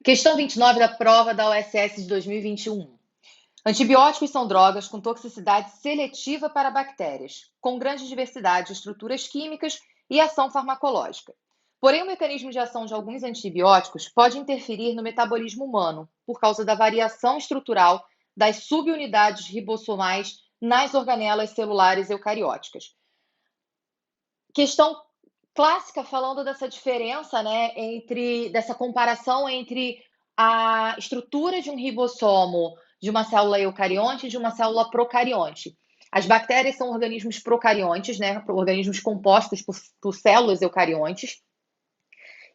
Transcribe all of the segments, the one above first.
Questão 29 da prova da OSS de 2021. Antibióticos são drogas com toxicidade seletiva para bactérias, com grande diversidade de estruturas químicas e ação farmacológica. Porém, o mecanismo de ação de alguns antibióticos pode interferir no metabolismo humano, por causa da variação estrutural das subunidades ribossomais nas organelas celulares eucarióticas. Questão clássica falando dessa diferença, né, dessa comparação entre a estrutura de um ribossomo de uma célula eucarionte e de uma célula procarionte. As bactérias são organismos procariontes, né, organismos compostos por células eucariontes,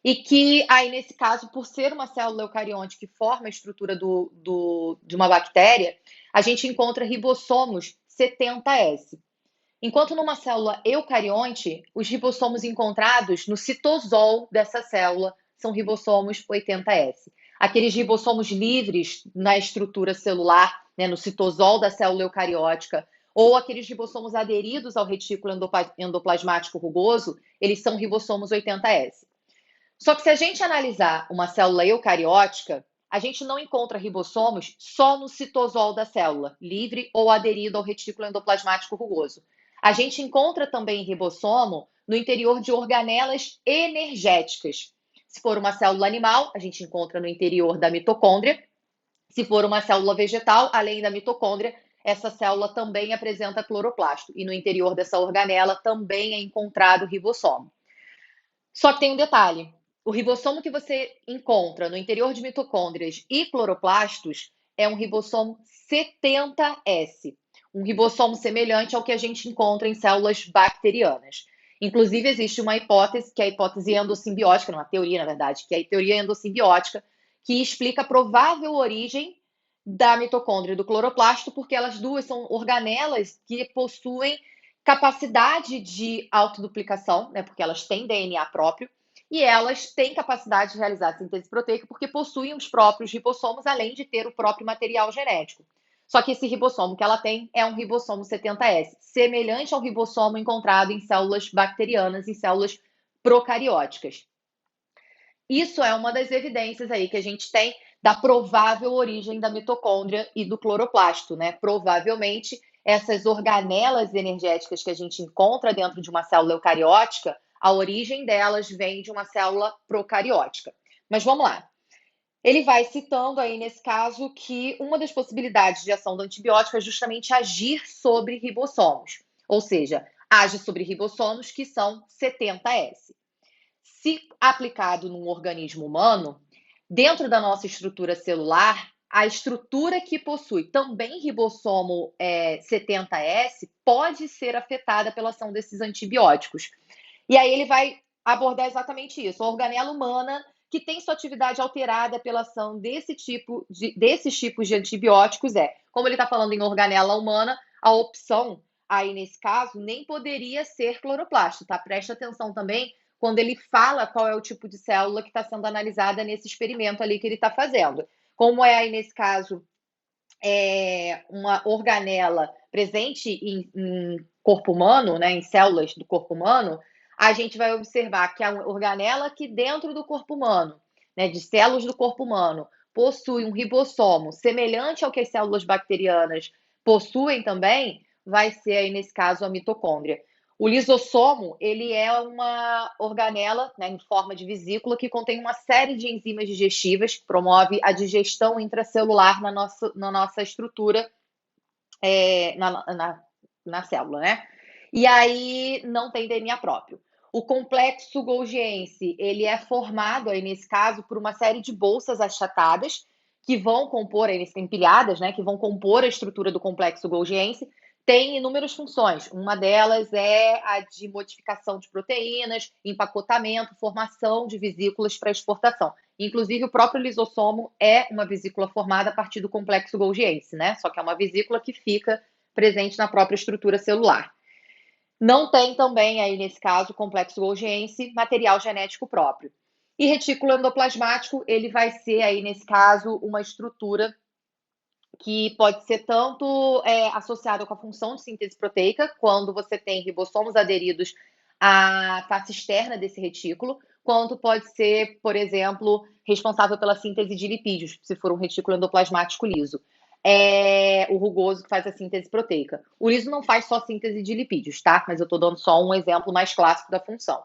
e que aí, nesse caso, por ser uma célula eucarionte que forma a estrutura de uma bactéria, a gente encontra ribossomos 70S. Enquanto numa célula eucarionte, os ribossomos encontrados no citosol dessa célula são ribossomos 80S. Aqueles ribossomos livres na estrutura celular, né, no citosol da célula eucariótica, ou aqueles ribossomos aderidos ao retículo endoplasmático rugoso, eles são ribossomos 80S. Só que se a gente analisar uma célula eucariótica, a gente não encontra ribossomos só no citosol da célula, livre ou aderido ao retículo endoplasmático rugoso. A gente encontra também ribossomo no interior de organelas energéticas. Se for uma célula animal, a gente encontra no interior da mitocôndria. Se for uma célula vegetal, além da mitocôndria, essa célula também apresenta cloroplasto. E no interior dessa organela também é encontrado ribossomo. Só que tem um detalhe. O ribossomo que você encontra no interior de mitocôndrias e cloroplastos é um ribossomo 70S, um ribossomo semelhante ao que a gente encontra em células bacterianas. Inclusive, existe uma hipótese, que é a hipótese endossimbiótica, uma teoria, na verdade, que é a teoria endossimbiótica, que explica a provável origem da mitocôndria e do cloroplasto, porque elas duas são organelas que possuem capacidade de autoduplicação, né, porque elas têm DNA próprio, e elas têm capacidade de realizar síntese proteica porque possuem os próprios ribossomos, além de ter o próprio material genético. Só que esse ribossomo que ela tem é um ribossomo 70S, semelhante ao ribossomo encontrado em células bacterianas e células procarióticas. Isso é uma das evidências aí que a gente tem da provável origem da mitocôndria e do cloroplasto, né? Provavelmente essas organelas energéticas que a gente encontra dentro de uma célula eucariótica, a origem delas vem de uma célula procariótica. Mas vamos lá. Ele vai citando aí, nesse caso, que uma das possibilidades de ação do antibiótico é justamente agir sobre ribossomos, ou seja, age sobre ribossomos que são 70S. Se aplicado num organismo humano, dentro da nossa estrutura celular, a estrutura que possui também ribossomo 70S pode ser afetada pela ação desses antibióticos. E aí ele vai abordar exatamente isso. A organela humana que tem sua atividade alterada pela ação desses tipos de antibióticos como ele está falando em organela humana, a opção aí nesse caso nem poderia ser cloroplasto, tá? Presta atenção também quando ele fala qual é o tipo de célula que está sendo analisada nesse experimento ali que ele está fazendo. Como é aí nesse caso uma organela presente em corpo humano, né, em células do corpo humano, a gente vai observar que a organela que dentro do corpo humano, né, de células do corpo humano, possui um ribossomo semelhante ao que as células bacterianas possuem também, vai ser aí nesse caso a mitocôndria. O lisossomo, ele é uma organela, né, em forma de vesícula que contém uma série de enzimas digestivas que promove a digestão intracelular na nossa estrutura, na célula, né? E aí não tem DNA próprio. O complexo golgiense, ele é formado aí nesse caso por uma série de bolsas achatadas que vão compor, empilhadas, né, que vão compor a estrutura do complexo golgiense. Tem inúmeras funções. Uma delas é a de modificação de proteínas, empacotamento, formação de vesículas para exportação. Inclusive, o próprio lisossomo é uma vesícula formada a partir do complexo golgiense, né? Só que é uma vesícula que fica presente na própria estrutura celular. Não tem também, aí nesse caso, complexo golgiense, material genético próprio. E retículo endoplasmático, ele vai ser aí nesse caso uma estrutura que pode ser tanto associada com a função de síntese proteica, quando você tem ribossomos aderidos a face externa desse retículo, quanto pode ser, por exemplo, responsável pela síntese de lipídios, se for um retículo endoplasmático liso. É o rugoso que faz a síntese proteica. O liso não faz só síntese de lipídios, tá? Mas eu estou dando só um exemplo mais clássico da função.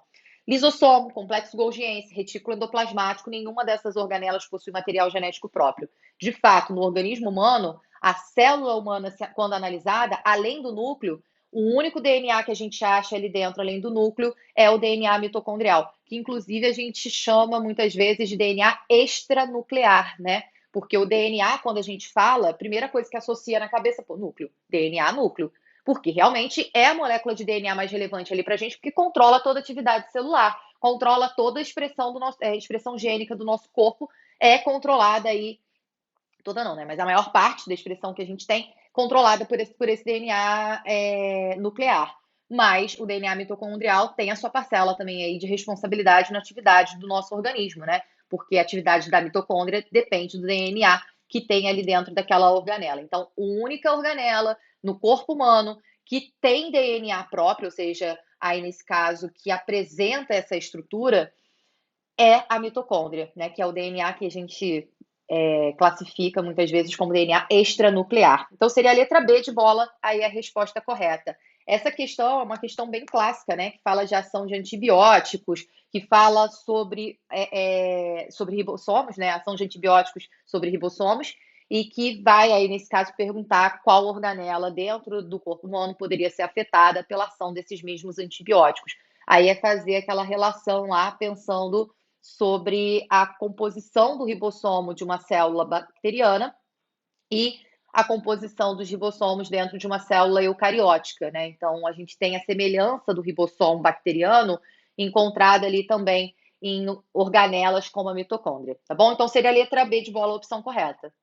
Lisossomo, complexo golgiense, retículo endoplasmático, nenhuma dessas organelas possui material genético próprio. De fato, no organismo humano, a célula humana, quando analisada, além do núcleo, o único DNA que a gente acha ali dentro, além do núcleo, é o DNA mitocondrial, que inclusive a gente chama muitas vezes de DNA extranuclear, né? Porque o DNA, quando a gente fala, a primeira coisa que associa na cabeça, pô, núcleo, DNA, núcleo. Porque realmente é a molécula de DNA mais relevante ali pra gente, porque controla toda a atividade celular, controla toda a expressão do nosso, expressão gênica do nosso corpo, é controlada aí, toda não, né? Mas a maior parte da expressão que a gente tem controlada por esse DNA nuclear. Mas o DNA mitocondrial tem a sua parcela também aí de responsabilidade na atividade do nosso organismo, né? Porque a atividade da mitocôndria depende do DNA que tem ali dentro daquela organela. Então, a única organela no corpo humano que tem DNA próprio, ou seja, aí nesse caso, que apresenta essa estrutura, é a mitocôndria, né? Que é o DNA que a gente classifica muitas vezes como DNA extranuclear. Então, seria a letra B de bola, aí a resposta correta. Essa questão é uma questão bem clássica, né? Que fala de ação de antibióticos, que fala sobre ribossomos, né? Ação de antibióticos sobre ribossomos, e que vai aí, nesse caso, perguntar qual organela dentro do corpo humano poderia ser afetada pela ação desses mesmos antibióticos. Aí é fazer aquela relação lá, pensando sobre a composição do ribossomo de uma célula bacteriana e a composição dos ribossomos dentro de uma célula eucariótica, né? Então, a gente tem a semelhança do ribossomo bacteriano encontrada ali também em organelas como a mitocôndria, tá bom? Então, seria a letra B de bola a opção correta.